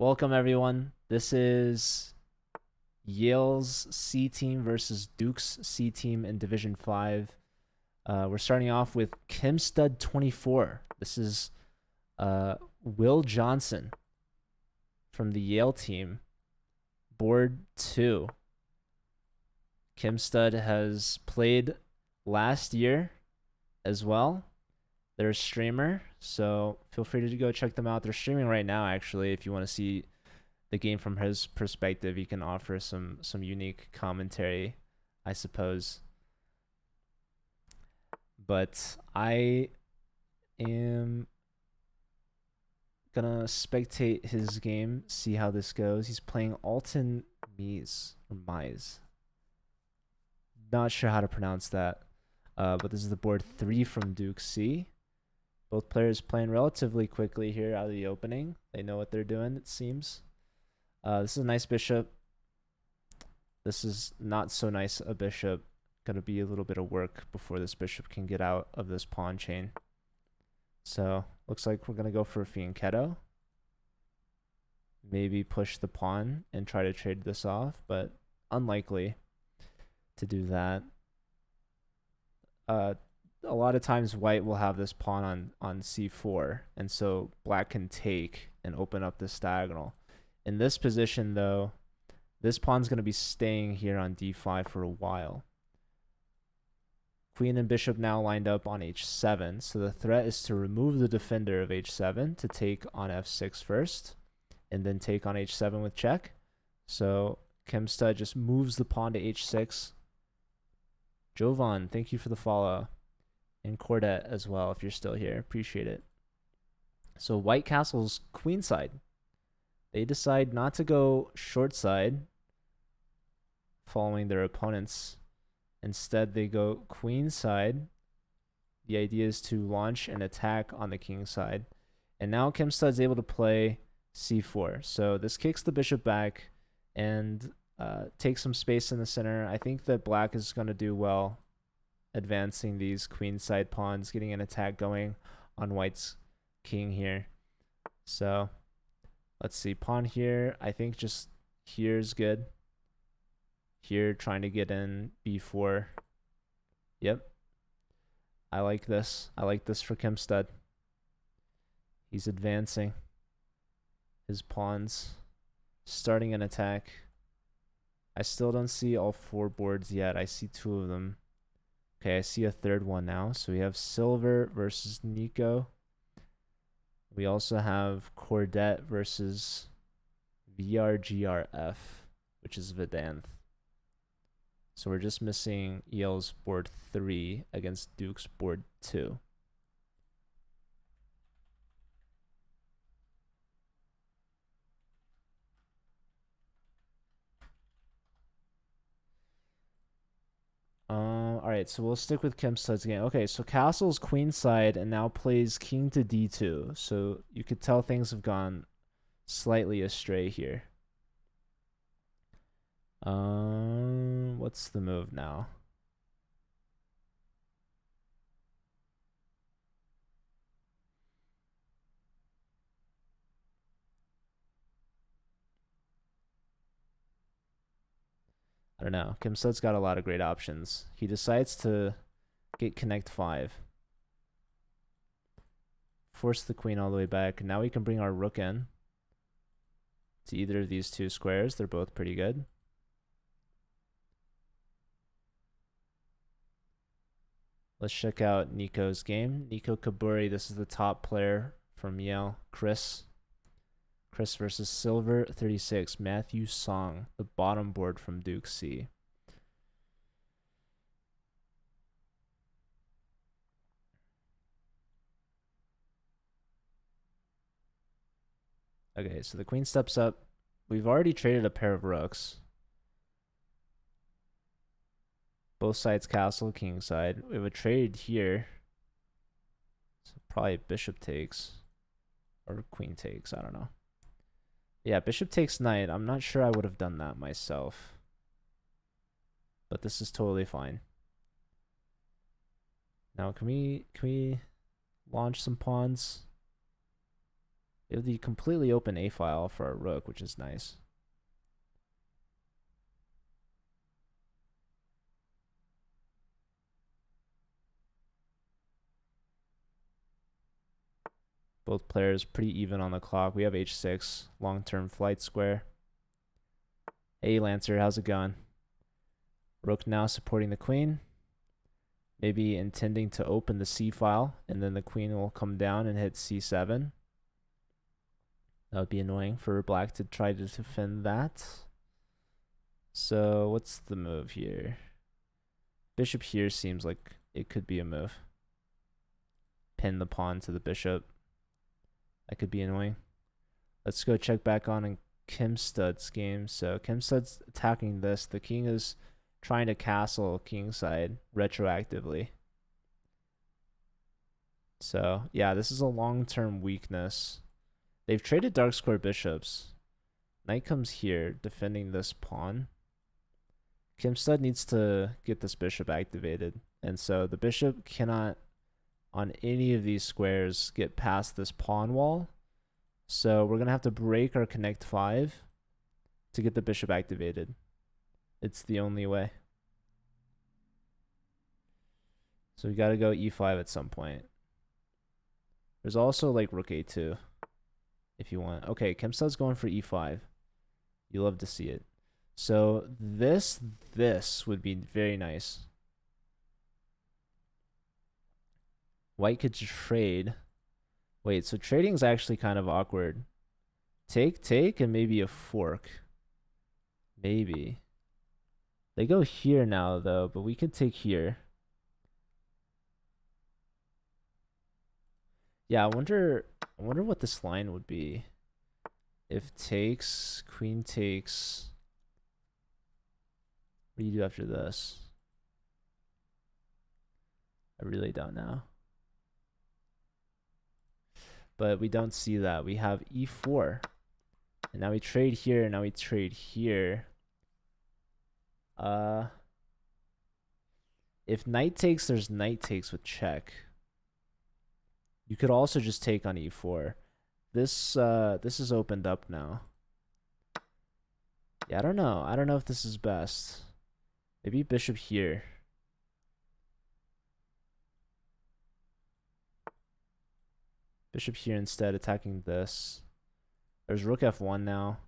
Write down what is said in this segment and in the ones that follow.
Welcome everyone. This is Yale's C team versus Duke's C team in Division 5. We're starting off with Kimstud 24. This is Will Johnson from the Yale team. Board 2. Kimstud has played last year as well. They're a streamer, so feel free to go check them out. They're streaming right now, actually, if you want to see the game from his perspective. He can offer some unique commentary, I suppose. But I am gonna spectate his game, see how this goes. He's playing Alton Mies or Mies. Not sure how to pronounce that. But this is the board 3 from Duke C. Both players playing relatively quickly here out of the opening. They know what they're doing, it seems. This is a nice bishop. This is not so nice a bishop. Gonna be a little bit of work before this bishop can get out of this pawn chain. So looks like we're gonna go for a fianchetto. Maybe push the pawn and try to trade this off, but unlikely to do that. A lot of times white will have this pawn on c4, and so black can take and open up this diagonal. In this position, though, this pawn's going to be staying here on d5 for a while. Queen and bishop now lined up on h7, so the threat is to remove the defender of h7 to take on f6 first, and then take on h7 with check. So Kimstud just moves the pawn to h6. Jovan, thank you for the follow. And Cordette as well, if you're still here. Appreciate it. So white castles queenside. They decide not to go short side, following their opponents. Instead, they go queenside. The idea is to launch an attack on the king side. And now Kimstud's able to play c4. So this kicks the bishop back and takes some space in the center. I think that black is going to do well advancing these queenside pawns, getting an attack going on white's king here. So let's see, pawn here. I think just here's good. Here, trying to get in b4. Yep. I like this. I like this for Kimstud. He's advancing his pawns, starting an attack. I still don't see all 4 boards yet. I see 2 of them. Okay, I see a third one now. So we have Silver versus Nico. We also have Cordette versus VRGRF, which is Vedanth. So we're just missing Yale's board 3 against Duke's board 2. All right, so we'll stick with Kimstud's game. Okay, so castle's queenside and now plays king to d2. So you could tell things have gone slightly astray here. What's the move now? I don't know. Kimstud's got a lot of great options. He decides to get connect 5. Force the queen all the way back. Now we can bring our rook in to either of these 2 squares. They're both pretty good. Let's check out Nico's game. Nico Kaburi, this is the top player from Yale. Chris versus Silver 36. Matthew Song, the bottom board from Duke C. Okay, so the queen steps up. We've already traded a pair of rooks. Both sides castle, king side. We have a trade here. So probably bishop takes. Or queen takes, I don't know. Yeah, bishop takes knight. I'm not sure I would have done that myself. But this is totally fine. Now can we launch some pawns? We have the completely open A file for our rook, which is nice. Both players pretty even on the clock. We have H6, long-term flight square. Hey, Lancer, how's it going? Rook now supporting the queen. Maybe intending to open the C file, and then the queen will come down and hit C7. That would be annoying for black to try to defend that. So what's the move here? Bishop here seems like it could be a move. Pin the pawn to the bishop. That could be annoying. Let's go check back on in Kim Stud's game. So Kim Stud's attacking this. The king is trying to castle kingside retroactively. So yeah, this is a long-term weakness. They've traded dark square bishops. Knight comes here, defending this pawn. Kim Stud needs to get this bishop activated. And so the bishop cannot, on any of these squares, get past this pawn wall. So we're going to have to break our connect 5 to get the bishop activated. It's the only way. So we got to go e5 at some point. There's also like rook a2 if you want. Okay, Kim Stud's going for e5. You love to see it. So this would be very nice. White could trade. Wait, so trading is actually kind of awkward. Take, and maybe a fork. Maybe. They go here now, though, but we could take here. Yeah, I wonder what this line would be. If takes, queen takes. What do you do after this? I really don't know. But we don't see that. We have e4. And now we trade here, and now we trade here. If knight takes, there's knight takes with check. You could also just take on e4. This is opened up now. Yeah, I don't know. I don't know if this is best. Maybe bishop here. Bishop here instead, attacking this. There's rook f1 now.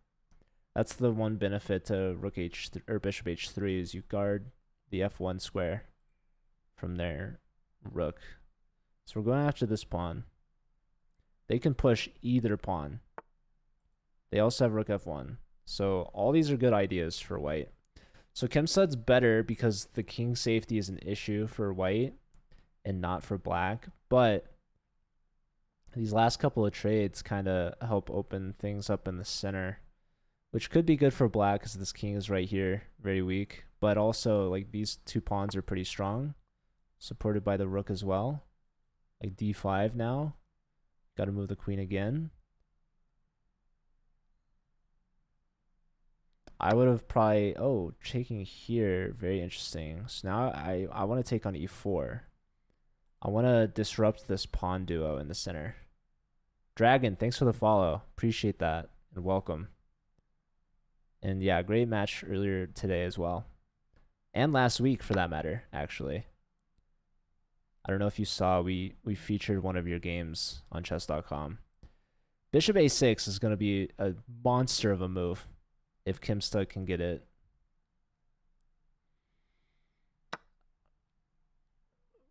That's the one benefit to rook h or bishop h3 is you guard the f1 square from their rook. So we're going after this pawn. They can push either pawn. They also have rook f1. So all these are good ideas for white. So Kim Stud's better because the king safety is an issue for white and not for black. But these last couple of trades kind of help open things up in the center, which could be good for black because this king is right here, very weak. But also, like, these two pawns are pretty strong, supported by the rook as well. Like d5 now. Got to move the queen again. I would have probably, taking here, very interesting. So now I want to take on e4. I want to disrupt this pawn duo in the center. Dragon, thanks for the follow. Appreciate that, and welcome. And yeah, great match earlier today as well. And last week, for that matter, actually. I don't know if you saw, we featured one of your games on chess.com. Bishop a6 is going to be a monster of a move if Kim Stud can get it.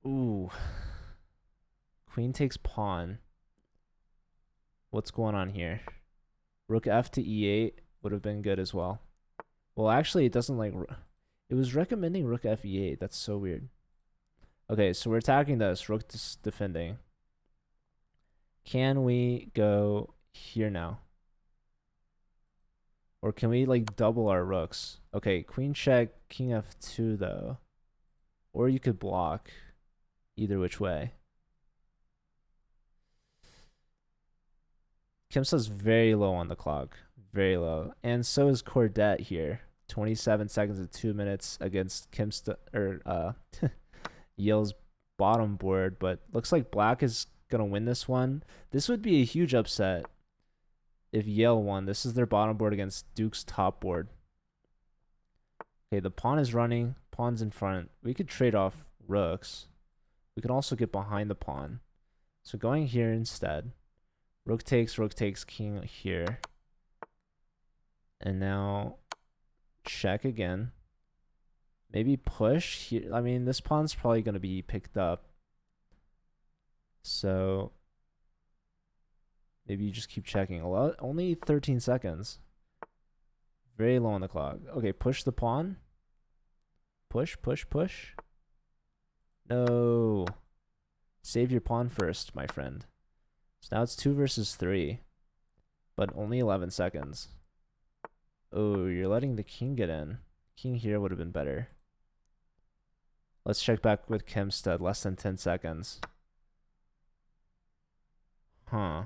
Ooh. Queen takes pawn. What's going on here? Rook f to e8 would have been good as well. Well, actually, it doesn't like... It was recommending rook f e8. That's so weird. Okay, so we're attacking this. Rook defending. Can we go here now? Or can we, like, double our rooks? Okay, queen check, king f2, though. Or you could block. Either which way. Kim Stud's very low on the clock. Very low. And so is Cordet here. 27 seconds and 2 minutes against Kim Stud, or Yale's bottom board. But looks like black is going to win this one. This would be a huge upset if Yale won. This is their bottom board against Duke's top board. Okay, the pawn is running. Pawn's in front. We could trade off rooks. We can also get behind the pawn. So going here instead. Rook takes, king here. And now check again. Maybe push here. I mean, this pawn's probably going to be picked up. So maybe you just keep checking. Only 13 seconds. Very low on the clock. Okay, push the pawn. Push. No. Save your pawn first, my friend. So now it's 2 versus 3. But only 11 seconds. Oh, you're letting the king get in. King here would have been better. Let's check back with Kempstead. Less than 10 seconds. Huh.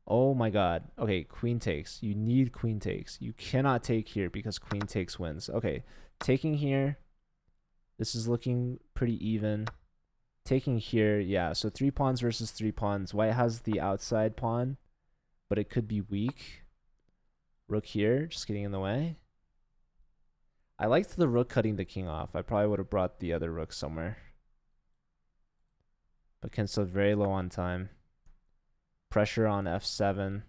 Oh my god. Okay, queen takes. You need queen takes. You cannot take here because queen takes wins. Okay, taking here. This is looking pretty even. Taking here, yeah. So 3 pawns versus 3 pawns. White has the outside pawn, but it could be weak. Rook here, just getting in the way. I liked the rook cutting the king off. I probably would have brought the other rook somewhere. But Kempstead very low on time. Pressure on f7.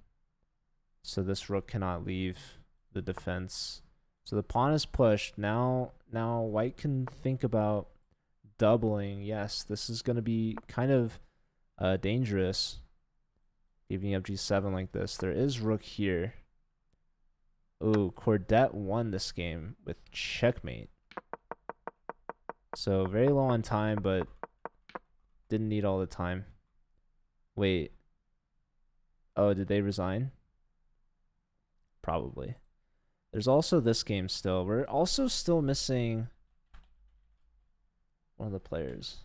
So this rook cannot leave the defense. So the pawn is pushed. Now white can think about doubling. Yes, this is going to be kind of dangerous. Giving up g7 like this. There is rook here. Oh, Cordet won this game with checkmate. So very low on time, but didn't need all the time. Wait. Oh, did they resign? Probably. There's also this game still. We're also still missing one of the players.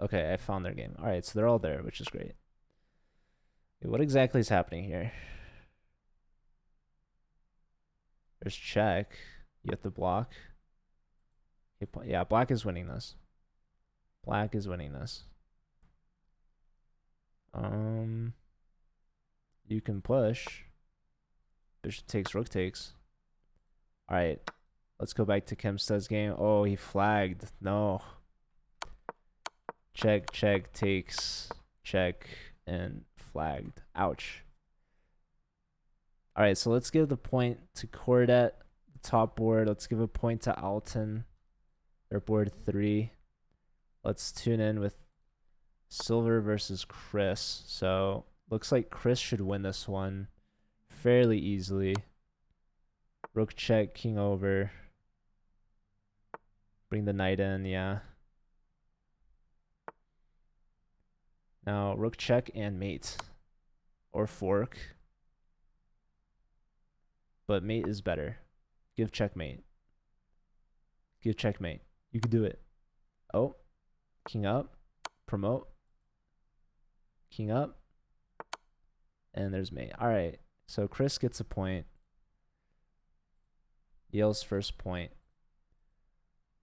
Okay, I found their game. All right, so they're all there, which is great. Okay, what exactly is happening here? There's check. You have to block. Yeah, black is winning this. Black is winning this. You can push. Bishop takes, rook takes. All right, let's go back to Kempstead's game. Oh, he flagged. No. Check, takes, check, and flagged. Ouch. All right, so let's give the point to Cordet, the top board. Let's give a point to Alton, their board 3. Let's tune in with Silver versus Chris. So looks like Chris should win this one fairly easily. Rook check, king over. Bring the knight in, yeah. Now rook check and mate. Or fork. But mate is better. Give checkmate. Give checkmate. You can do it. Oh. King up. Promote. King up. And there's mate. Alright. So Chris gets a point. Yale's first point.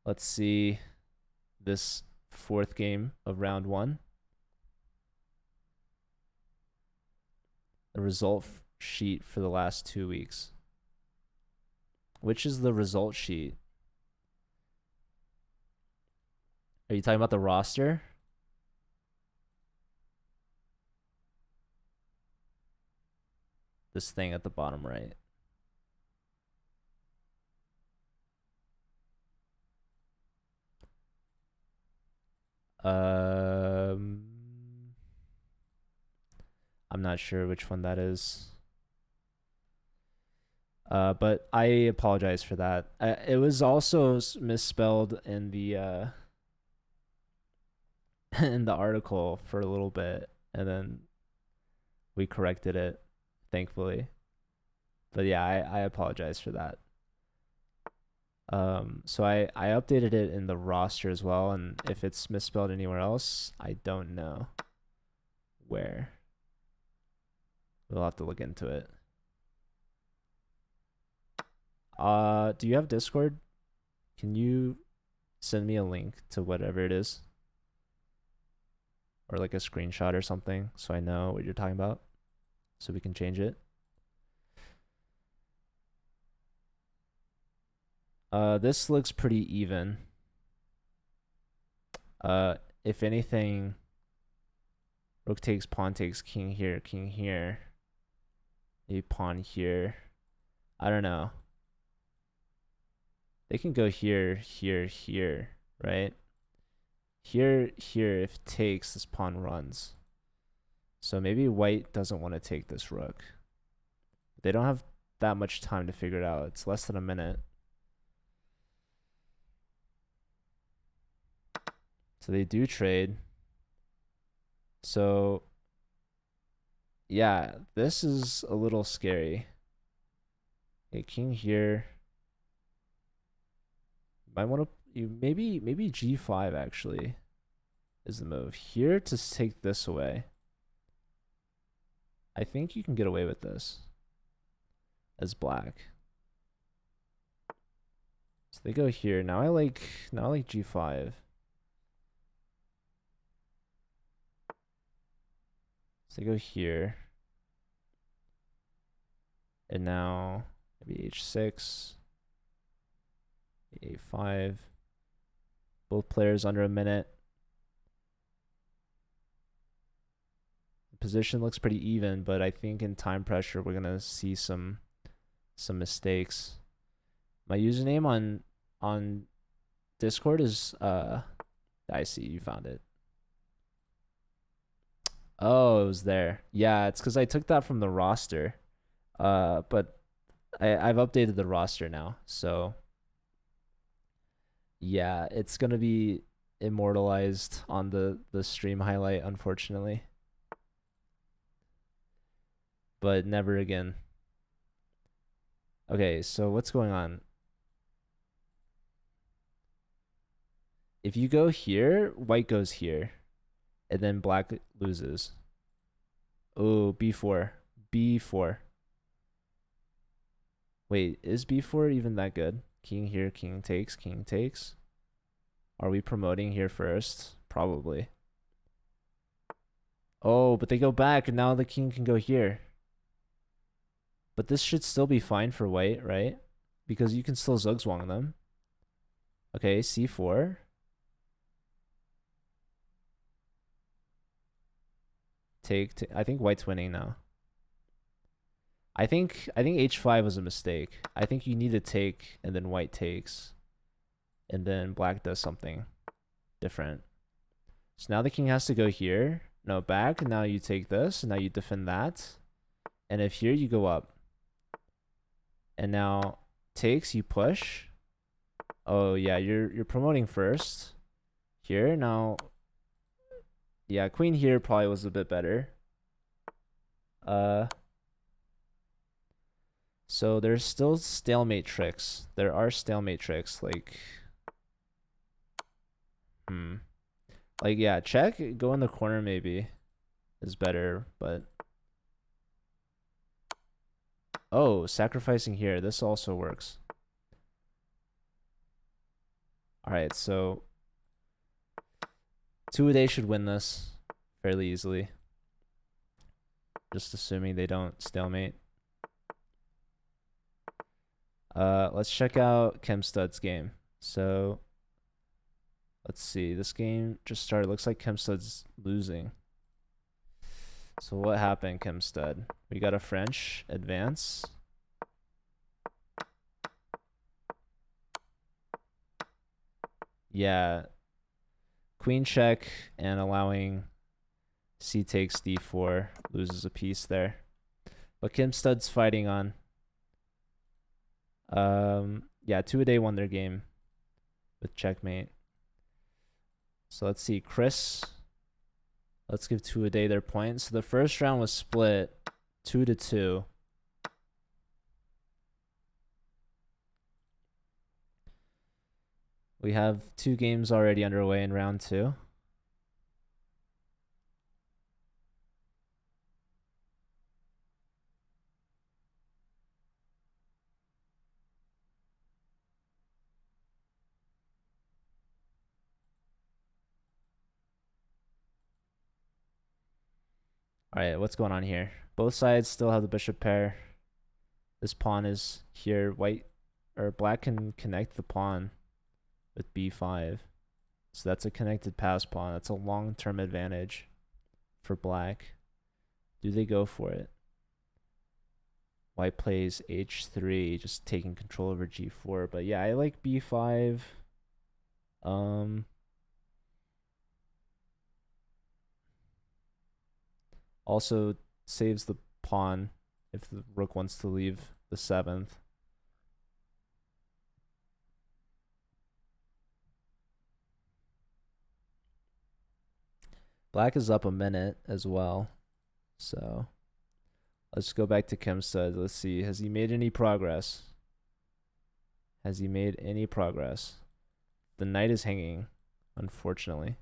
Let's see this 4th game of round 1. The result sheet for the last 2 weeks. Which is the result sheet? Are you talking about the roster? This thing at the bottom right. I'm not sure which one that is. But I apologize for that. It was also misspelled in the in the article for a little bit, and then we corrected it, thankfully. But yeah, I apologize for that. So I updated it in the roster as well, and if it's misspelled anywhere else, I don't know where. We'll have to look into it. Do you have Discord? Can you send me a link to whatever it is? or like a screenshot or something so I know what you're talking about so we can change it. This looks pretty even. If anything, rook takes, pawn takes, king here, maybe pawn here. I don't know. They can go here, here, right? Here, if takes, this pawn runs. So maybe white doesn't want to take this rook. They don't have that much time to figure it out. It's less than a minute. So they do trade. So yeah, this is a little scary. Okay, king here. Might want to maybe g5 actually is the move. Here to take this away. I think you can get away with this as black. So they go here. Now I like g5. So they go here. And now maybe h6, a5. Both players under a minute. The position looks pretty even, but I think in time pressure we're gonna see some mistakes. My username on Discord is I see you found it. Oh, it was there. Yeah, it's because I took that from the roster. But I've updated the roster now, so yeah, it's gonna be immortalized on the stream highlight, unfortunately. But never again. Okay, so what's going on? If you go here, white goes here, and then black loses. Oh, b4. b4. Wait, is b4 even that good? King here, king takes, king takes. Are we promoting here first? Probably. Oh, but they go back, and now the king can go here. But this should still be fine for white, right? Because you can still zugzwang them. Okay, c4. Take. I think white's winning now. I think h5 was a mistake. I think you need to take, and then white takes. And then black does something different. So now the king has to go here. No, back. And now you take this, and now you defend that. And if here, you go up. And now takes, you push. Oh yeah, you're promoting first. Here now. Yeah, queen here probably was a bit better. So there's still stalemate tricks. There are stalemate tricks, like like yeah, check, go in the corner maybe is better, but oh, sacrificing here, this also works. Alright, so two-a-day should win this fairly easily. Just assuming they don't stalemate. Let's check out Chemstud's game. So let's see. This game just started. Looks like Chemstud's losing. So what happened, Chemstud? We got a French advance. Yeah. Queen check and allowing c takes d4, loses a piece there. But Chemstud's fighting on. Yeah, two-a-day won their game with checkmate. So let's see, Chris. Let's give two-a-day their point. So the first round was split 2-2. We have 2 games already underway in round 2. All right, what's going on here? Both sides still have the bishop pair. This pawn is here. White or black can connect the pawn with b5. So that's a connected pass pawn. That's a long-term advantage for black. Do they go for it? White plays h3, just taking control over g4. But yeah, I like b5. Also saves the pawn if the rook wants to leave the 7th. Black is up a minute as well. So let's go back to Kempstead. Let's see. Has he made any progress? Has he made any progress? The knight is hanging, unfortunately.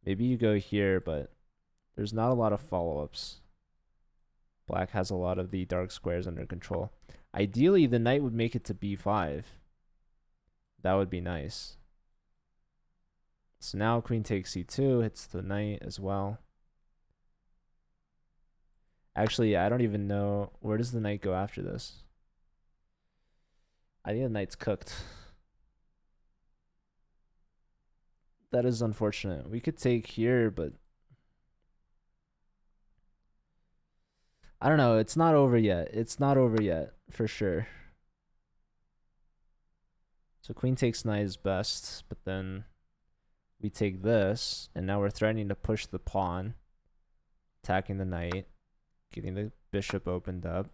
Maybe you go here, but there's not a lot of follow-ups. Black has a lot of the dark squares under control. Ideally, the knight would make it to b5. That would be nice. So now queen takes c2, hits the knight as well. Actually, I don't even know. Where does the knight go after this? I think the knight's cooked. That is unfortunate. We could take here, but I don't know. It's not over yet. It's not over yet, for sure. So queen takes knight is best, but then we take this, and now we're threatening to push the pawn, attacking the knight, getting the bishop opened up.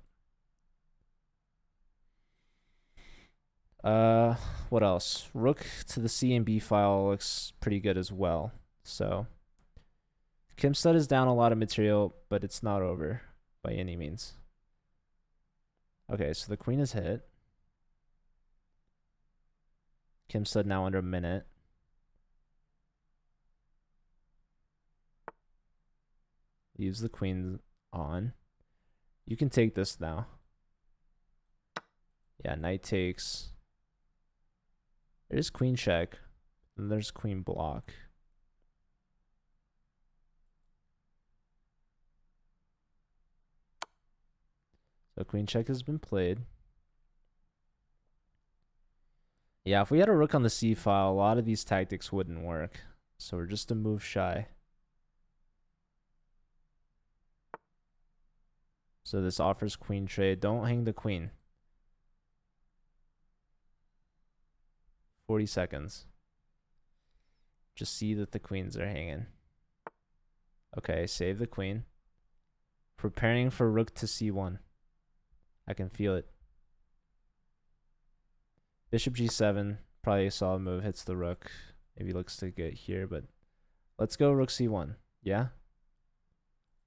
What else? Rook to the C and B file looks pretty good as well. So Kempstead is down a lot of material, but it's not over by any means. Okay, so the queen is hit. Kempstead now under a minute. Leaves the queen on. You can take this now. Yeah, knight takes. There's queen check. And there's queen block. So queen check has been played. Yeah, if we had a rook on the c file, a lot of these tactics wouldn't work. So we're just a move shy. So this offers queen trade. Don't hang the queen. 40 seconds. Just see that the queens are hanging. Okay, save the queen. Preparing for rook to c1. I can feel it. Bishop g7. Probably a solid move. Hits the rook. Maybe looks to get here, but let's go rook c1. Yeah?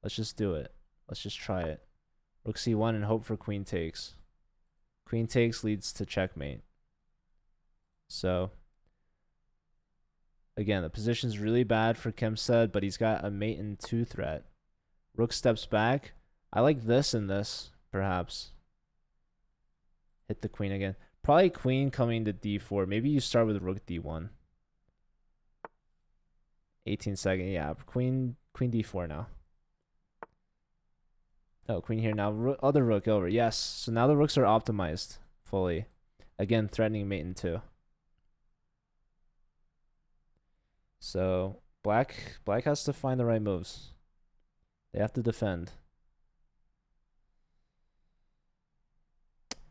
Let's just do it. Let's just try it. Rook c1 and hope for queen takes. Queen takes leads to checkmate. So, again, the position's really bad for Kempstead, but he's got a mate in 2 threat. Rook steps back. I like this and this, perhaps. Hit the queen again. Probably queen coming to d4. Maybe you start with rook d1. 18 seconds. Yeah, queen d4 now. Oh, queen here now. Other rook over. Yes. So now the rooks are optimized fully. Again, threatening mate in 2. So black has to find the right moves. They have to defend.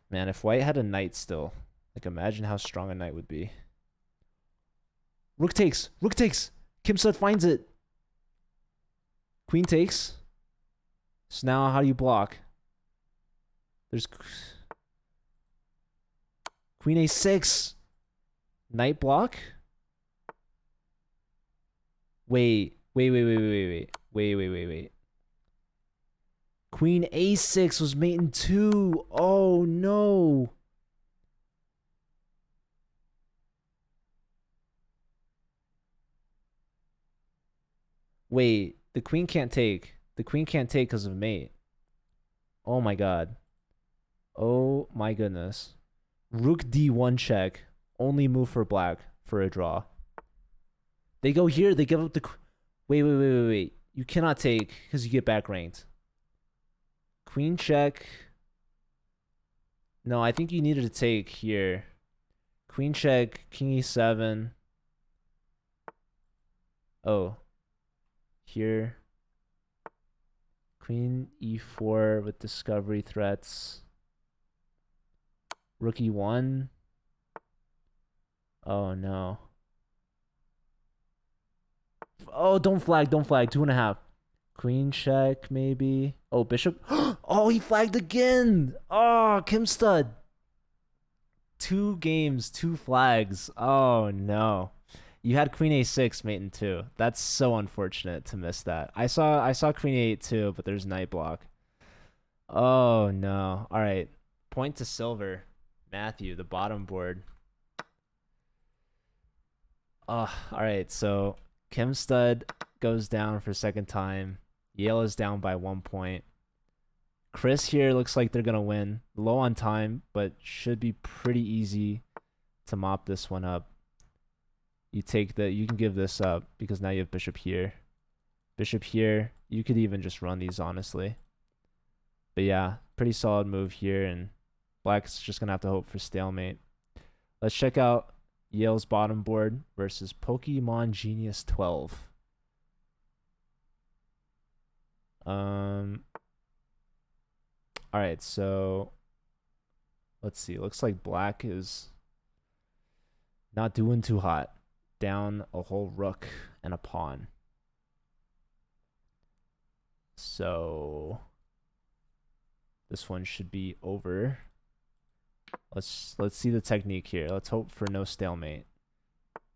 Man, if white had a knight still, like imagine how strong a knight would be. Rook takes. Rook takes. Kempstead finds it. Queen takes. So now how do you block? There's queen a6. Knight block? Wait. Queen a6 was mate in 2. Oh no. Wait, the queen can't take. The queen can't take because of mate. Oh my god. Oh my goodness. Rook d1 check. Only move for black for a draw. They go here. They give up the... Wait. You cannot take because you get back ranked. Queen check. No, I think you needed to take here. Queen check, king e7. Oh. Here. Queen e4 with discovery threats. Rook e1. Oh, no. Oh, don't flag. 2.5. Queen check, maybe. Oh, bishop. Oh, he flagged again. Oh, Kim Stud. 2 games, 2 flags. Oh, no. You had queen a6, mate, in 2. That's so unfortunate to miss that. I saw queen a8 too, but there's knight block. Oh, no. All right. Point to silver. Matthew, the bottom board. Oh, all right. So Kim Stud goes down for second time. Yale is down by 1 point. Chris here looks like they're going to win. Low on time, but should be pretty easy to mop this one up. You can give this up because now you have bishop here. Bishop here. You could even just run these, honestly. But yeah, pretty solid move here, and Black's just going to have to hope for stalemate. Let's check out Yale's bottom board versus Pokemon Genius 12. All right, so let's see. Looks like Black is not doing too hot. Down a whole rook and a pawn. So this one should be over. Let's see the technique here. Let's hope for no stalemate.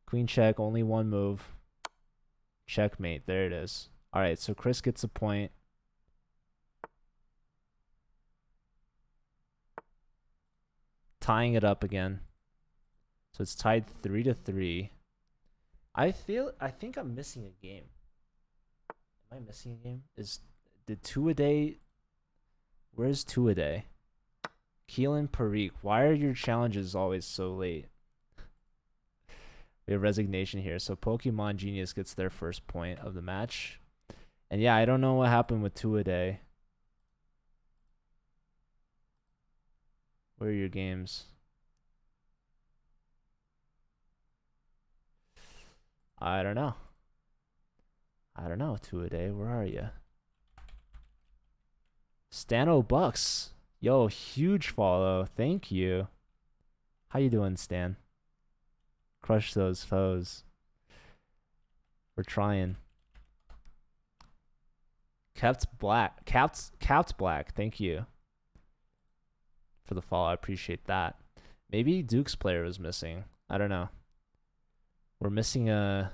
Queen check, only one move. Checkmate. There it is. All right, so Chris gets a point. Tying it up again. So it's tied 3-3. I think I'm missing a game. Am I missing a game? Did 2-a-day? Where's 2-a-day? Keelan Parikh. Why are your challenges always so late? We have resignation here. So Pokemon Genius gets their first point of the match. And yeah, I don't know what happened with 2-a-day. Where are your games? I don't know. 2-a-day. Where are you? Stano Bucks. Yo, huge follow. Thank you. How you doing, Stan? Crush those foes. We're trying. Capped Black. Thank you for the follow. I appreciate that. Maybe Duke's player was missing. I don't know. We're missing a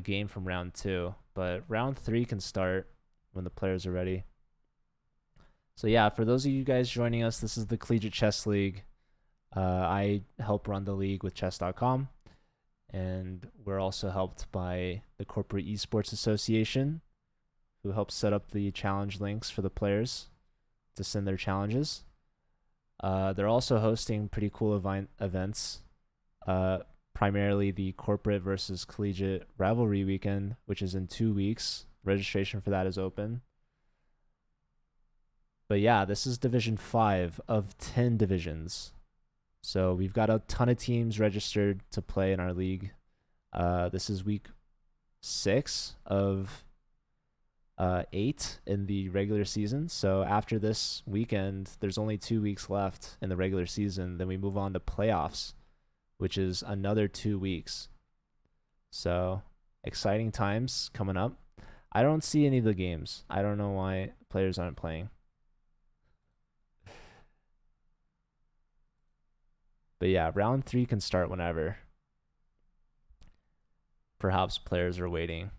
game from round 2, but round 3 can start when the players are ready. So yeah, for those of you guys joining us, this is the Collegiate Chess League. I help run the league with chess.com, and we're also helped by the Corporate Esports Association, who helps set up the challenge links for the players to send their challenges. They're also hosting pretty cool events, primarily the corporate versus collegiate rivalry weekend, which is in 2 weeks. Registration for that is open. But yeah, this is Division 5 of 10 divisions. So we've got a ton of teams registered to play in our league. This is week 6 of 8 in the regular season. So after this weekend, there's only 2 weeks left in the regular season. Then we move on to playoffs, which is another 2 weeks. So exciting times coming up. I don't see any of the games. I don't know why players aren't playing. But yeah, round 3 can start whenever. Perhaps players are waiting.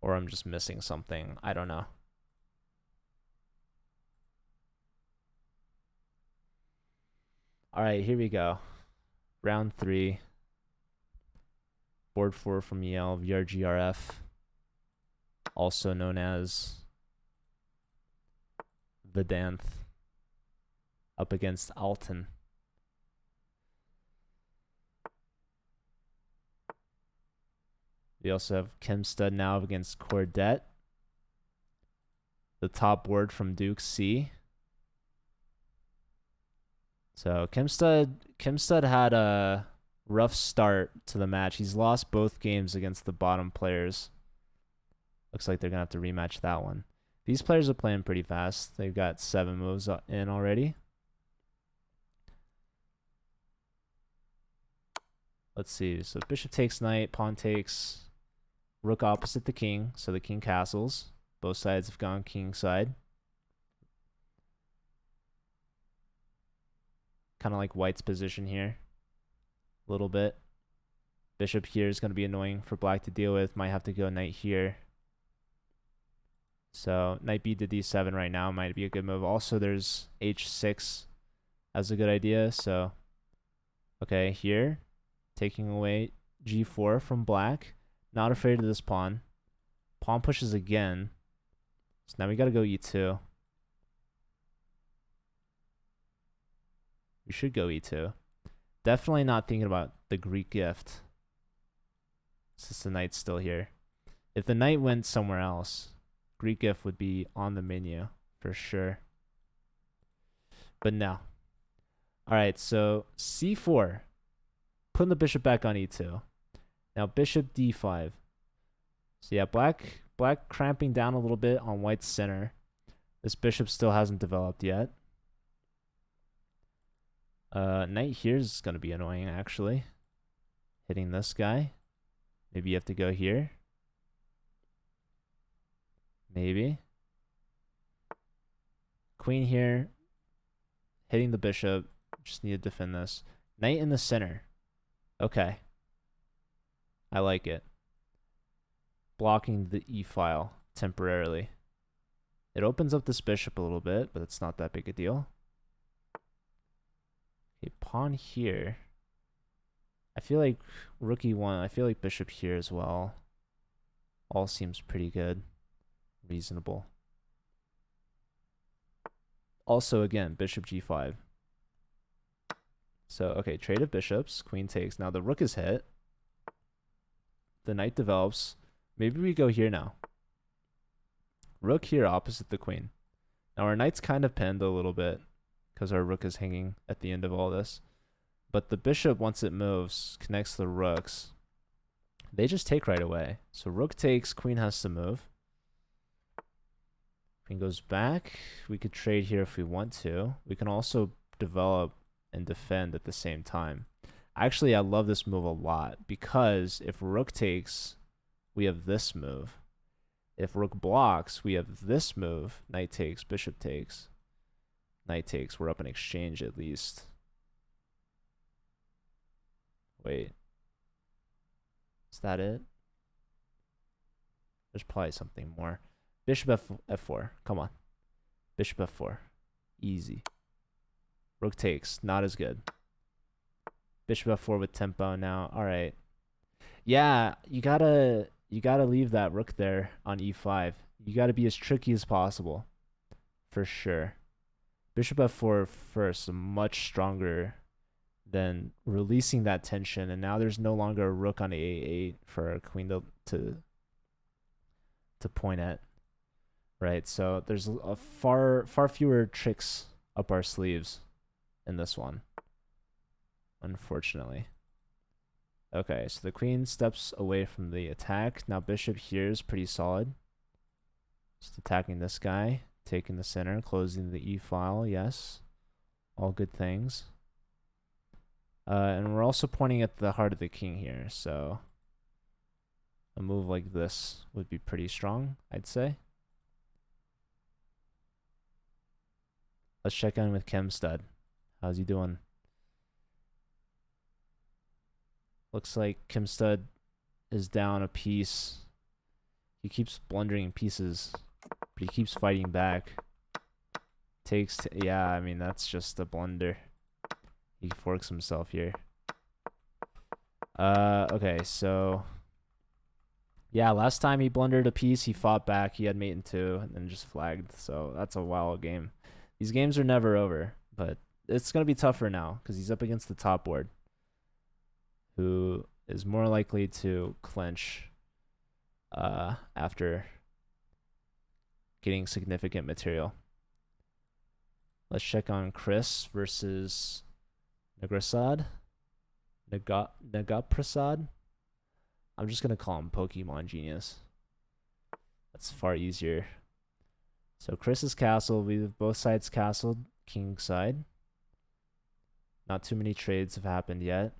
Or I'm just missing something. I don't know. All right, here we go. Round 3. Board 4 from Yale, VRGRF. Also known as Vedanth. Up against Alton. We also have Kim Stud now against Cordet. The top board from Duke C. So Kim Stud had a rough start to the match. He's lost both games against the bottom players. Looks like they're going to have to rematch that one. These players are playing pretty fast. They've got 7 moves in already. Let's see. So bishop takes knight, pawn takes, rook opposite the king. So the king castles. Both sides have gone king side. Kind of like white's position here. A little bit. Bishop here is going to be annoying for black to deal with. Might have to go knight here. So knight b to d7 right now might be a good move. Also, there's h6 as a good idea. So, okay, here, taking away g4 from black. Not afraid of this pawn. Pawn pushes again. So now we got to go e2. We should go e2. Definitely not thinking about the Greek gift, since the knight's still here. If the knight went somewhere else, Greek gift would be on the menu for sure. But no. Alright, so c4. Putting the bishop back on e2. Now bishop d5. So yeah, black cramping down a little bit on white's center. This bishop still hasn't developed yet. Knight here is going to be annoying, actually. Hitting this guy. Maybe you have to go here. Maybe. Queen here. Hitting the bishop. Just need to defend this. Knight in the center. Okay. I like it. Blocking the e-file temporarily. It opens up this bishop a little bit, but it's not that big a deal. Okay, pawn here. I feel like rook e1. I feel like bishop here as well. All seems pretty good. Reasonable. Also, again, bishop g5. So, okay, trade of bishops. Queen takes. Now the rook is hit. The knight develops. Maybe we go here now. Rook here opposite the queen. Now our knight's kind of pinned a little bit because our rook is hanging at the end of all this. But the bishop, once it moves, connects the rooks. They just take right away. So rook takes, queen has to move. Queen goes back. We could trade here if we want to. We can also develop and defend at the same time. Actually, I love this move a lot because if rook takes, we have this move. If rook blocks, we have this move. Knight takes, bishop takes. Knight takes. We're up in exchange at least. Wait. Is that it? There's probably something more. Bishop f4. Come on. Bishop f4. Easy. Rook takes. Not as good. Bishop f4 with tempo now. All right. Yeah, you gotta leave that rook there on e5. You gotta be as tricky as possible. For sure. Bishop f4 first, much stronger than releasing that tension. And now there's no longer a rook on a8 for a queen to point at. Right, so there's a far fewer tricks up our sleeves in this one, unfortunately. Okay, so the queen steps away from the attack. Now bishop here is pretty solid. Just attacking this guy, taking the center, closing the e-file, yes. All good things. And we're also pointing at the heart of the king here, so a move like this would be pretty strong, I'd say. Let's check in with Kemstud. How's he doing? Looks like Kemstud is down a piece. He keeps blundering pieces, but he keeps fighting back. Yeah, I mean, that's just a blunder. He forks himself here. Okay, so yeah, last time he blundered a piece, he fought back. He had mate in 2 and then just flagged. So that's a wild game. These games are never over, but it's going to be tougher now because he's up against the top board, who is more likely to clinch after getting significant material. Let's check on Chris versus Nagrasad. Nagaprasad. I'm just gonna call him Pokemon Genius. That's far easier. So Chris's castle, we have both sides castled, king side. Not too many trades have happened yet.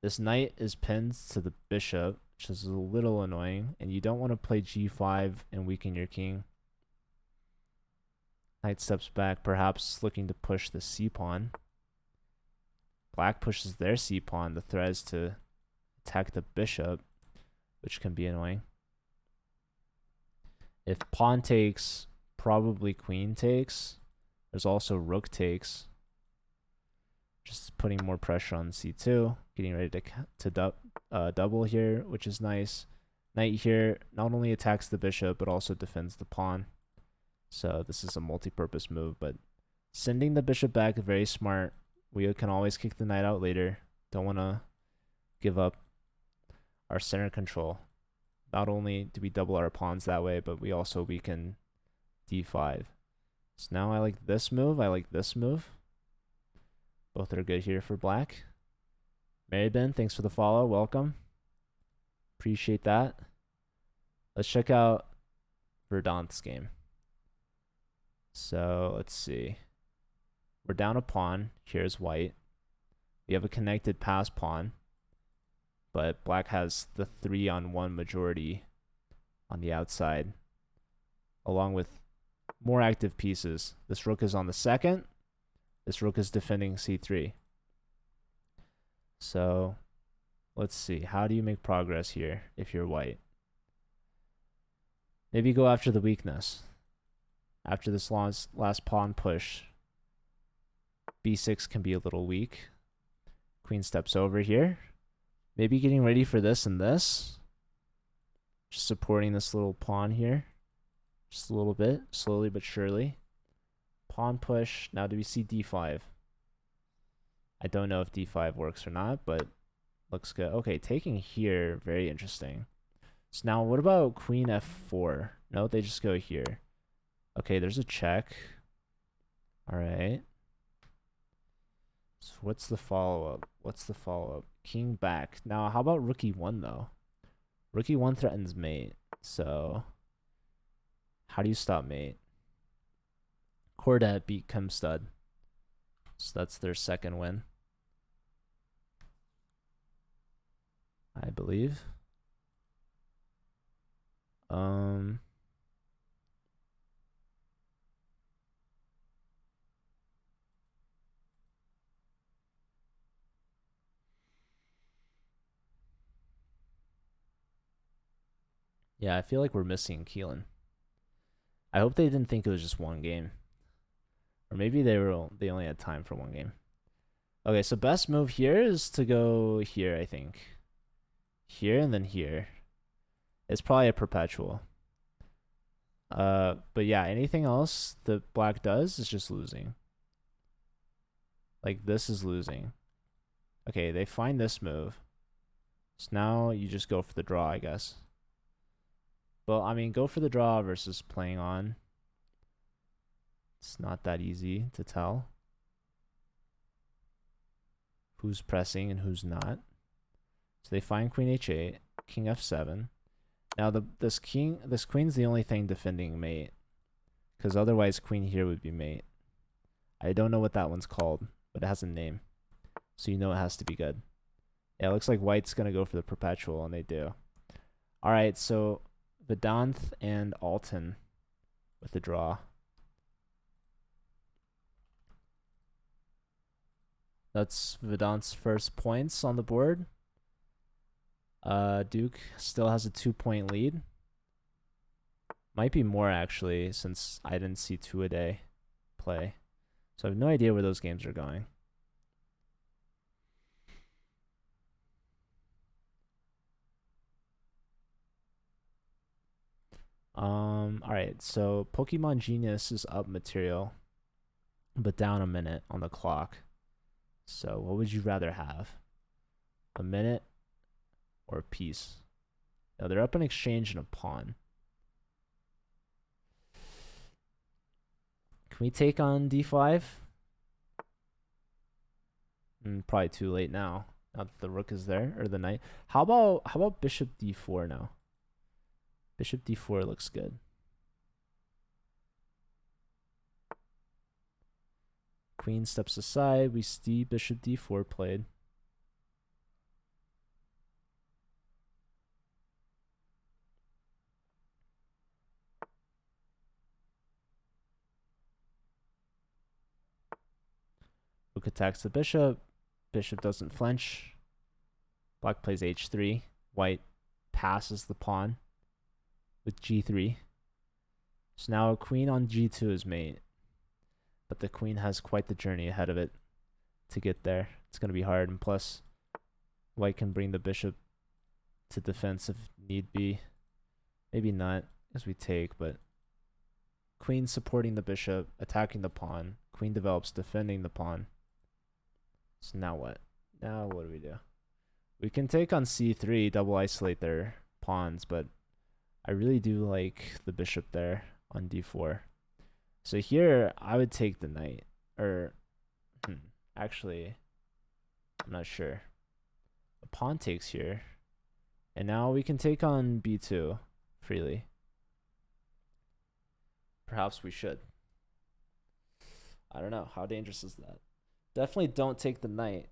This knight is pinned to the bishop, which is a little annoying, and you don't want to play g5 and weaken your king. Knight steps back, perhaps looking to push the c-pawn. Black pushes their c-pawn. The threat is to attack the bishop, which can be annoying. If pawn takes, probably queen takes. There's also rook takes. Just putting more pressure on c2. Getting ready to double here, which is nice. Knight here not only attacks the bishop, but also defends the pawn. So this is a multi-purpose move, but sending the bishop back is very smart. We can always kick the knight out later. Don't want to give up our center control. Not only do we double our pawns that way, but we also weaken d5. So now I like this move. I like this move. Both are good here for black. Marybin, thanks for the follow. Welcome. Appreciate that. Let's check out Verdant's game. So let's see. We're down a pawn. Here's white. We have a connected pass pawn, but black has the 3-on-1 majority on the outside, along with more active pieces. This rook is on the second. This rook is defending c3. So let's see. How do you make progress here if you're white? Maybe go after the weakness. After this last pawn push, b6 can be a little weak. Queen steps over here. Maybe getting ready for this and this. Just supporting this little pawn here. Just a little bit, slowly but surely. Pawn push. Now do we see d5? I don't know if d5 works or not, but looks good. Okay, taking here, very interesting. So now what about queen f4? No, they just go here. Okay, there's a check. All right. So what's the follow-up? What's the follow-up? King back. Now, how about rook e1, though? Rook e1 threatens mate. So how do you stop mate? Cordet beat Kemstud. So that's their second win, I believe. Yeah, I feel like we're missing Keelan. I hope they didn't think it was just one game. Or maybe they only had time for one game. Okay, so best move here is to go here, I think. Here and then here. It's probably a perpetual. But yeah, anything else that black does is just losing. Like this is losing. Okay, they find this move. So now you just go for the draw, I guess. But I mean, go for the draw versus playing on. It's not that easy to tell who's pressing and who's not. So they find queen h8, king f7. Now this queen's the only thing defending mate, because otherwise queen here would be mate. I don't know what that one's called, but it has a name, so you know it has to be good. Yeah, it looks like white's gonna go for the perpetual, and they do. All right, so Vedanth and Alton with the draw. That's Vedanth's first points on the board. Duke still has a 2-point lead. Might be more actually, since I didn't see two-a-day play. So I have no idea where those games are going. Alright, so Pokemon Genius is up material, but down a minute on the clock. So what would you rather have? A minute or a piece? No, they're up an exchange and a pawn. Can we take on d5? Probably too late now. Now that the rook is there, or the knight. How about bishop d4 now? Bishop d4 looks good. Queen steps aside. We see bishop d4 played. Rook attacks the bishop. Bishop doesn't flinch. Black plays h3. White passes the pawn with g3. So now queen on g2 is mate. But the queen has quite the journey ahead of it to get there. It's going to be hard. And plus, white can bring the bishop to defense if need be. Maybe not, as we take, but queen supporting the bishop, attacking the pawn. Queen develops defending the pawn. So now what? Now what do? We can take on c3, double isolate their pawns, but I really do like the bishop there on d4. So here, I would take the knight. Or, actually, I'm not sure. The pawn takes here. And now we can take on b2 freely. Perhaps we should. I don't know. How dangerous is that? Definitely don't take the knight.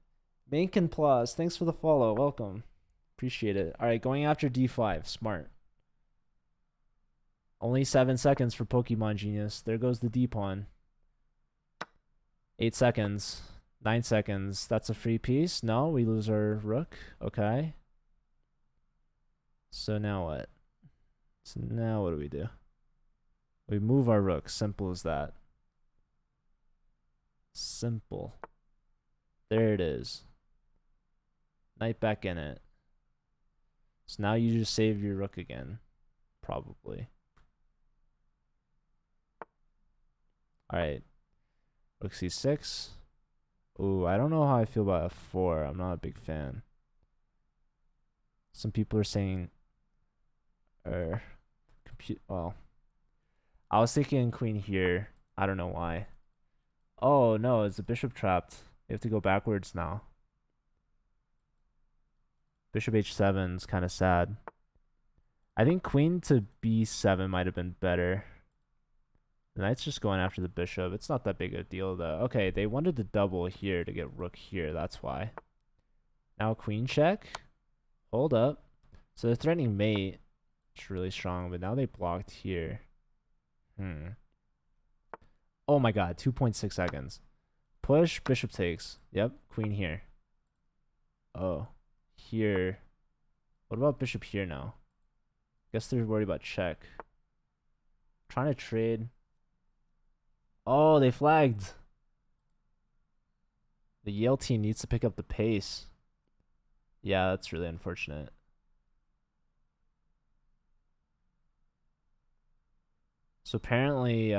Mink and Plus, thanks for the follow. Welcome. Appreciate it. All right, going after d5. Smart. Only 7 seconds for Pokemon Genius. There goes the d-pawn. 8 seconds. 9 seconds. That's a free piece. No, we lose our rook. Okay. So now what? So now what do? We move our rook. Simple as that. Simple. There it is. Knight back in it. So now you just save your rook again. Probably. Alright. Rook c6. Ooh, I don't know how I feel about f4. I'm not a big fan. Some people are saying... well... I was thinking queen here. I don't know why. Oh, no, it's a bishop trapped. We have to go backwards now. Bishop h7 is kind of sad. I think queen to b7 might have been better. The knight's just going after the bishop. It's not that big a deal, though. Okay, they wanted to double here to get rook here. That's why. Now queen check. Hold up. So they're threatening mate. It's really strong, but now they blocked here. Oh my god, 2.6 seconds. Push, bishop takes. Yep, queen here. Oh, here. What about bishop here now? Guess they're worried about check. Trying to trade. Oh, they flagged. The Yale team needs to pick up the pace. Yeah, that's really unfortunate. So apparently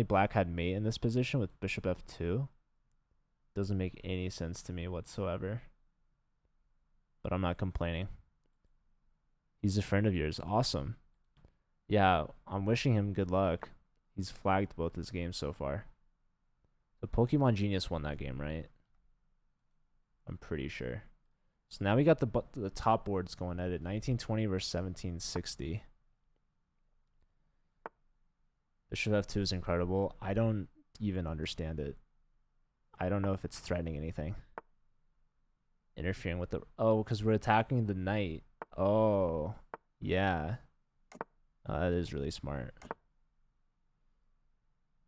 black had mate in this position with bishop f2. Doesn't make any sense to me whatsoever. But I'm not complaining. He's a friend of yours. Awesome. Yeah, I'm wishing him good luck. He's flagged both his games so far. The Pokemon Genius won that game, right? I'm pretty sure. So now we got the top boards going at it. 1920 versus 1760. Bishop f2 is incredible. I don't even understand it. I don't know if it's threatening anything. Interfering with the... Oh, because we're attacking the knight. Oh, yeah. Oh, that is really smart.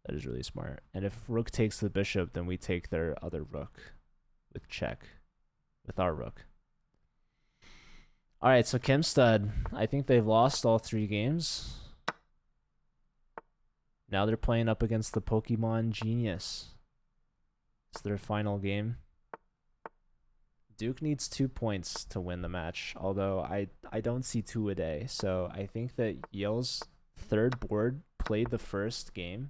That is really smart. And if rook takes the bishop, then we take their other rook with check. With our rook. Alright, so Kimstud. I think they've lost all 3 games. Now they're playing up against the Pokemon Genius. It's their final game. Duke needs 2 points to win the match, although I don't see 2 a day. So I think that Yale's third board played the first game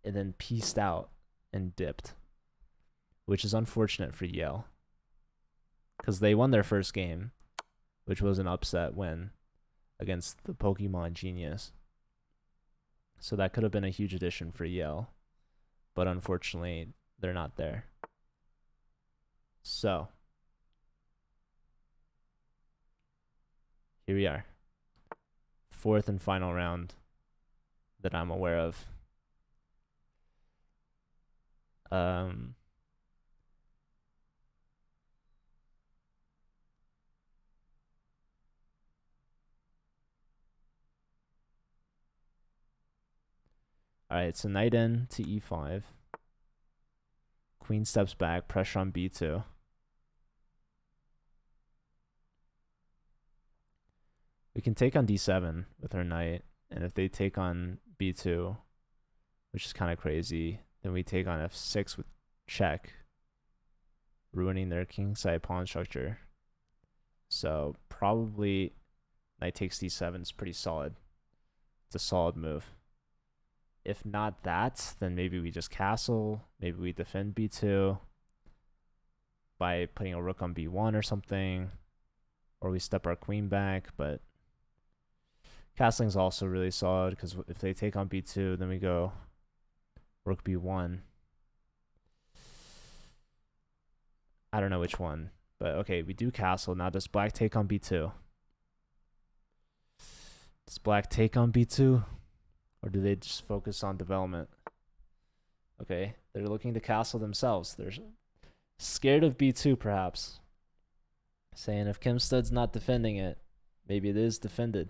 and then pieced out and dipped, which is unfortunate for Yale because they won their first game, which was an upset win against the Pokemon Genius. So that could have been a huge addition for Yale, but unfortunately, they're not there. So here we are. Fourth and final round that I'm aware of. All right, so knight in to e5. Queen steps back, pressure on b2. We can take on d7 with our knight, and if they take on b2, which is kind of crazy, then we take on f6 with check, ruining their kingside pawn structure. So probably knight takes d7 is pretty solid. It's a solid move. If not that, then maybe we just castle. Maybe we defend b2 by putting a rook on b1 or something. Or we step our queen back, but castling is also really solid because if they take on b2, then we go rook b1. I don't know which one, but okay, we do castle. Now does black take on b2? Does black take on b2? Or do they just focus on development? Okay, they're looking to castle themselves. They're scared of b2 perhaps. Saying if Kim Stud's not defending it, maybe it is defended.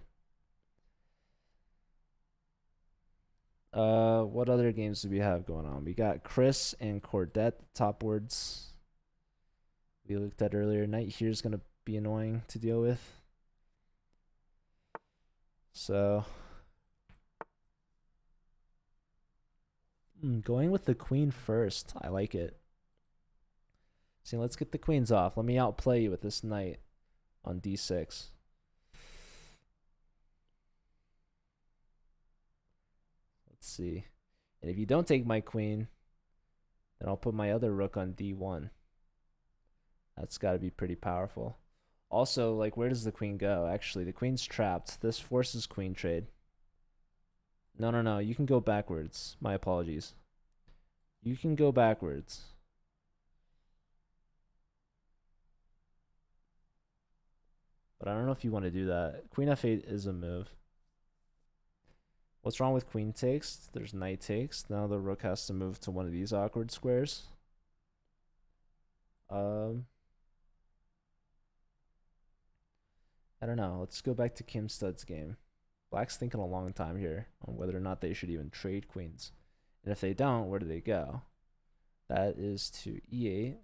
What other games do we have going on? We got Chris and Cordette, top boards we looked at earlier. Knight here is going to be annoying to deal with. So going with the queen first. I like it. See, let's get the queens off. Let me outplay you with this knight on d6. Let's see. And if you don't take my queen, then I'll put my other rook on d1. That's got to be pretty powerful. Also, like, where does the queen go? Actually, the queen's trapped. This forces queen trade. No. You can go backwards. My apologies. You can go backwards. But I don't know if you want to do that. Queen f8 is a move. What's wrong with queen takes? There's knight takes. Now the rook has to move to one of these awkward squares. I don't know. Let's go back to Kim Stud's game. Black's thinking a long time here on whether or not they should even trade queens. And if they don't, where do they go? That is to e8.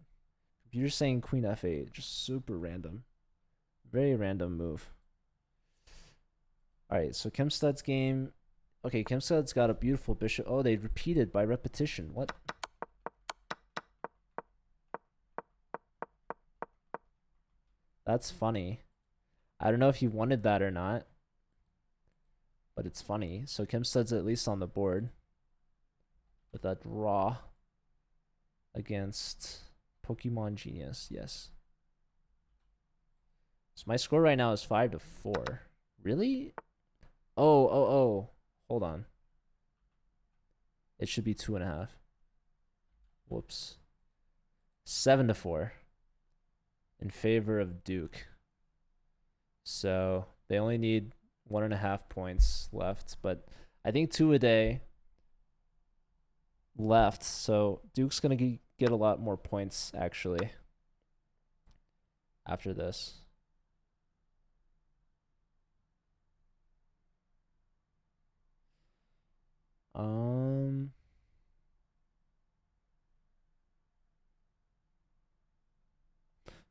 Computer's saying queen f8. Just super random. Very random move. Alright, so Kim Stud's game. Okay, Kim Stud's got a beautiful bishop. Oh, they repeated by repetition. What? That's funny. I don't know if you wanted that or not, but it's funny. So Kim Stud's at least on the board with a draw against Pokemon Genius. Yes. So my score right now is 5-4. Really? Oh. Hold on. It should be 2.5. Whoops. 7-4 in favor of Duke. So they only need 1.5 points left, but I think 2 a day left. So Duke's going to get a lot more points actually after this.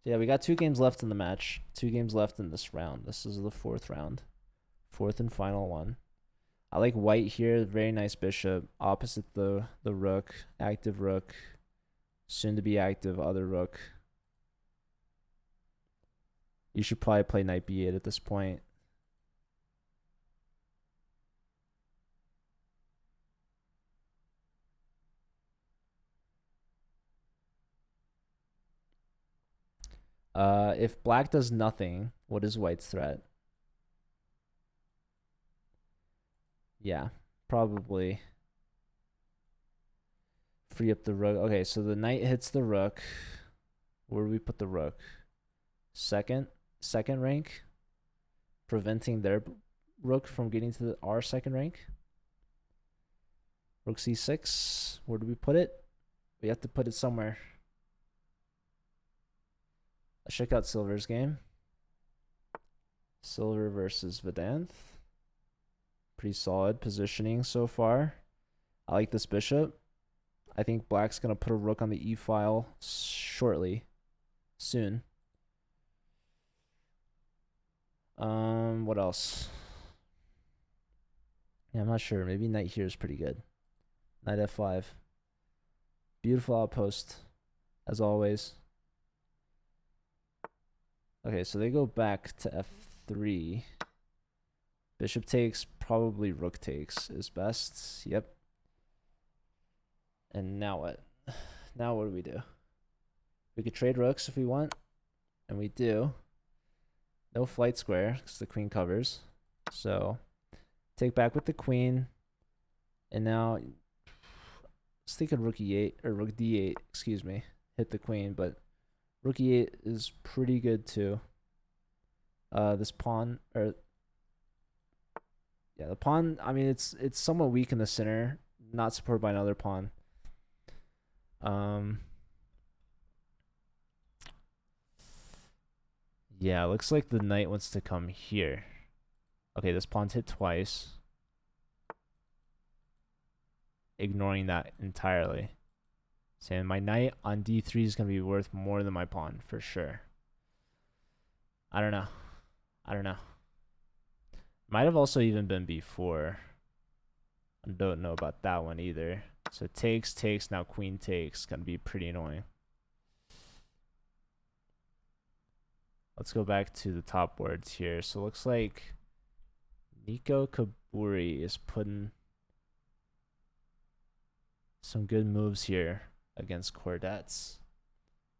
Yeah, we got 2 games left in the match. 2 games left in this round. This is the 4th round. 4th and final one. I like white here. Very nice bishop. Opposite the rook. Active rook. Soon to be active other rook. You should probably play knight b8 at this point. If black does nothing, what is white's threat? Yeah, probably free up the rook. Okay, so the knight hits the rook. Where do we put the rook? Second rank, preventing their rook from getting to our second rank. Rook c6. Where do we put it? We have to put it somewhere. Let's check out Silver's game. Silver versus Vedanth. Pretty solid positioning so far. I like this bishop. I think black's going to put a rook on the e file shortly. Soon. What else? Yeah, I'm not sure. Maybe knight here is pretty good. Knight f5. Beautiful outpost, as always. Okay, so they go back to f3. Bishop takes, probably rook takes is best. Yep. And now what? Now what do we do? We could trade rooks if we want, and we do. No flight square because the queen covers. So take back with the queen, and now let's think of rook e8 or rook d8. Excuse me, hit the queen, but rook e8 is pretty good too. This pawn or yeah, the pawn. I mean, it's somewhat weak in the center, not supported by another pawn. Yeah, looks like the knight wants to come here. Okay, this pawn's hit twice. Ignoring that entirely. Saying my knight on d3 is going to be worth more than my pawn, for sure. I don't know. Might have also even been b4. I don't know about that one either. So takes, now queen takes. Going to be pretty annoying. Let's go back to the top boards here. So it looks like Nico Kaburi is putting some good moves here against Cordet's.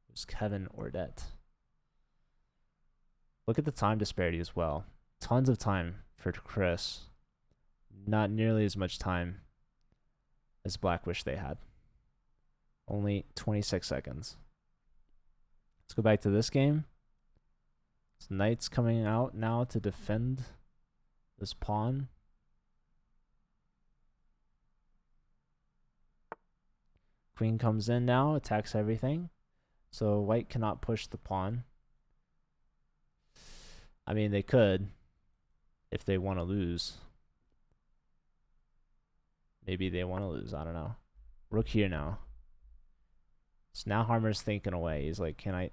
Who's Kevin Ordet. Look at the time disparity as well. Tons of time for Chris. Not nearly as much time as Black wished they had. Only 26 seconds. Let's go back to this game. So knight's coming out now to defend this pawn. Queen comes in now, attacks everything. So white cannot push the pawn. I mean, they could if they want to lose. Maybe they want to lose. I don't know. Rook here now. So now Harmer's thinking away. He's like, can I...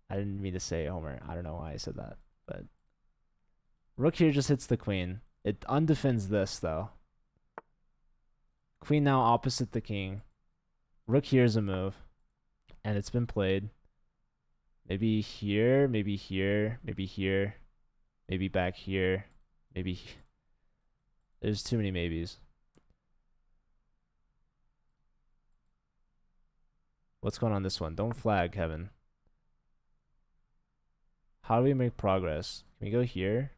I didn't mean to say Homer. I don't know why I said that. But rook here just hits the queen. It undefends this, though. Queen now opposite the king. Rook here is a move. And it's been played. Maybe here, maybe here, maybe here. Maybe back here. Maybe... There's too many maybes. What's going on this one? Don't flag, Kevin. How do we make progress? Can we go here?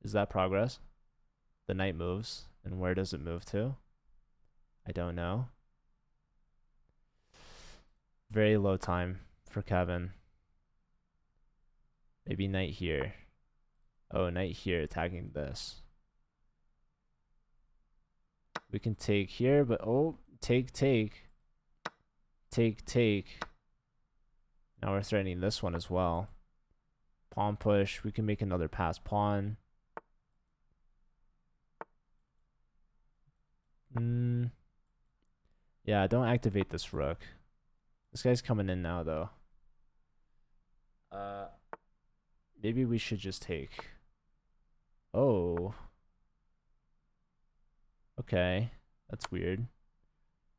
Is that progress? The knight moves. And where does it move to? I don't know. Very low time for Kevin. Maybe knight here. Oh, knight here attacking this. We can take here, but oh, take. Now we're threatening this one as well. Pawn push. We can make another pass pawn. Yeah, don't activate this rook. This guy's coming in now, though. Maybe we should just take. Oh. Okay. That's weird.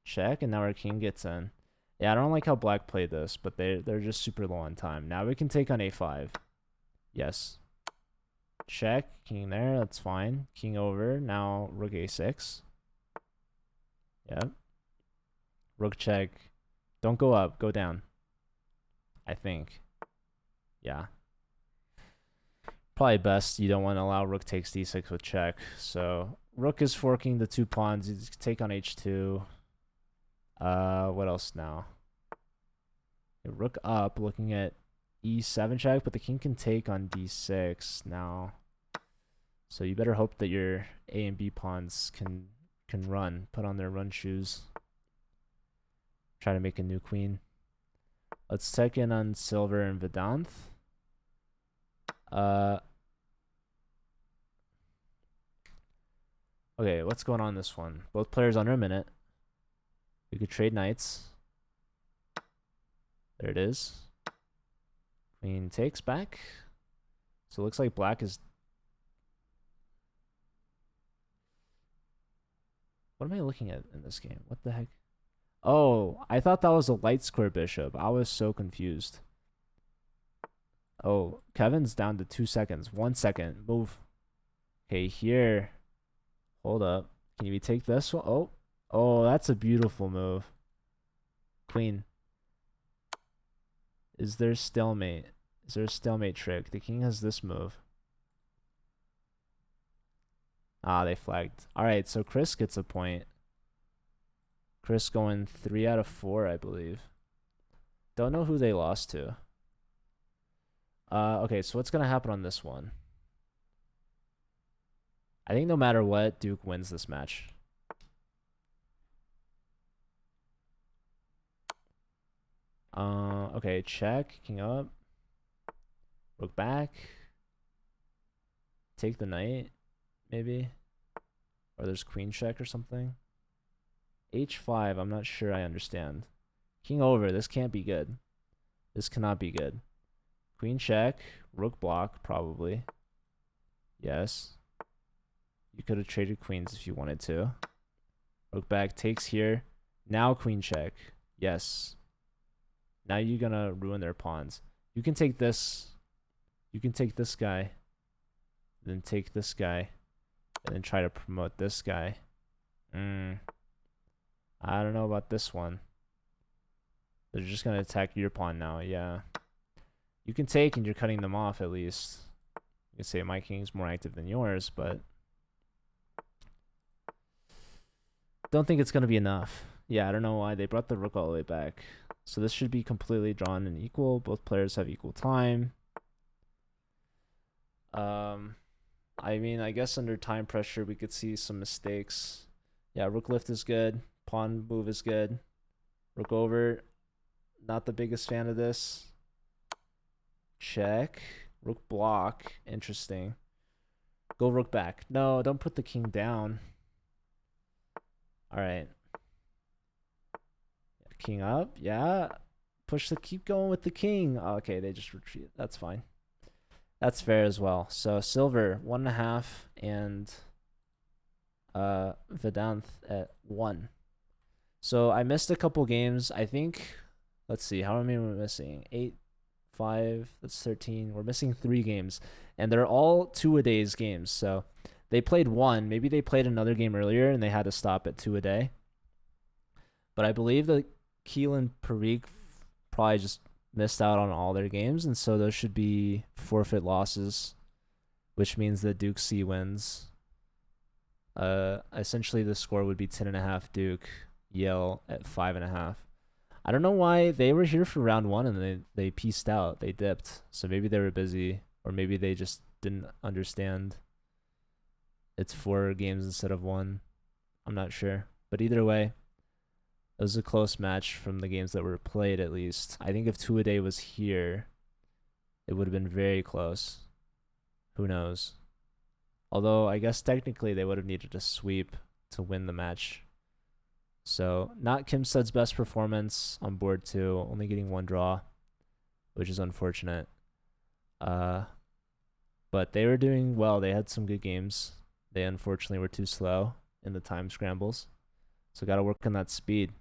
Check, and now our king gets in. Yeah, I don't like how black played this, but they're just super low on time. Now we can take on a5. Yes. Check. King there. That's fine. King over. Now rook a6. Yep. Rook check. Don't go up. Go down. I think. Yeah. Probably best. You don't want to allow rook takes d6 with check. So rook is forking the 2 pawns. You take on h2. What else now? Rook up, looking at e7 check, but the king can take on d6 now. So you better hope that your a and b pawns can run, put on their run shoes. Try to make a new queen. Let's check in on silver and Vedanth. Okay, what's going on in this one? Both players under a minute. We could trade knights. There it is. Queen takes back. So it looks like black is... What am I looking at in this game? What the heck? Oh, I thought that was a light square bishop. I was so confused. Oh, Kevin's down to 2 seconds. 1 second. Move. Okay, here. Hold up. Can we take this one? Oh. Oh, that's a beautiful move. Queen. Is there stalemate? Is there a stalemate trick? The king has this move. Ah, they flagged. Alright, so Chris gets a point. Chris going 3 out of 4, I believe. Don't know who they lost to. Okay, so what's going to happen on this one? I think no matter what, Duke wins this match. Okay, check, king up. Rook back. Take the knight, maybe. Or there's queen check or something. H5, I'm not sure I understand. King over, this can't be good. This cannot be good. Queen check, rook block, probably. Yes. You could have traded queens if you wanted to. Rook back takes here. Now queen check. Yes. Now you're gonna ruin their pawns. You can take this. You can take this guy. Then take this guy. And then try to promote this guy. I don't know about this one. They're just gonna attack your pawn now, yeah. You can take and you're cutting them off at least. You can say my king's more active than yours, but don't think it's gonna be enough. Yeah, I don't know why they brought the rook all the way back. So this should be completely drawn and equal. Both players have equal time. I mean, I guess under time pressure we could see some mistakes. Yeah, rook lift is good. Pawn move is good. Rook over, not the biggest fan of this. Check. Rook block, interesting. Go rook back. No, don't put the king down. All right. King up, yeah. Keep going with the king. Okay, they just retreat. That's fine. That's fair as well. So silver 1.5 and Vedanth at 1. So I missed a couple games. I think, let's see, how many are we missing? 8, 5, that's 13. We're missing 3 games. And they're all 2-a-days games. So they played 1. Maybe they played another game earlier and they had to stop at 2 a day. But I believe that Keelan Parikh probably just missed out on all their games. And so those should be forfeit losses, which means that Duke C wins. Essentially the score would be 10.5 Duke, Yale at 5.5. I don't know why they were here for round 1 and they pieced out. They dipped. So maybe they were busy, or maybe they just didn't understand it's 4 games instead of 1. I'm not sure. But either way, it was a close match from the games that were played, at least. I think if 2-a-day was here, it would have been very close. Who knows? Although, I guess technically they would have needed a sweep to win the match. So, not Kim Stud's best performance on board 2, only getting 1 draw, which is unfortunate. But they were doing well. They had some good games. They unfortunately were too slow in the time scrambles. So, got to work on that speed.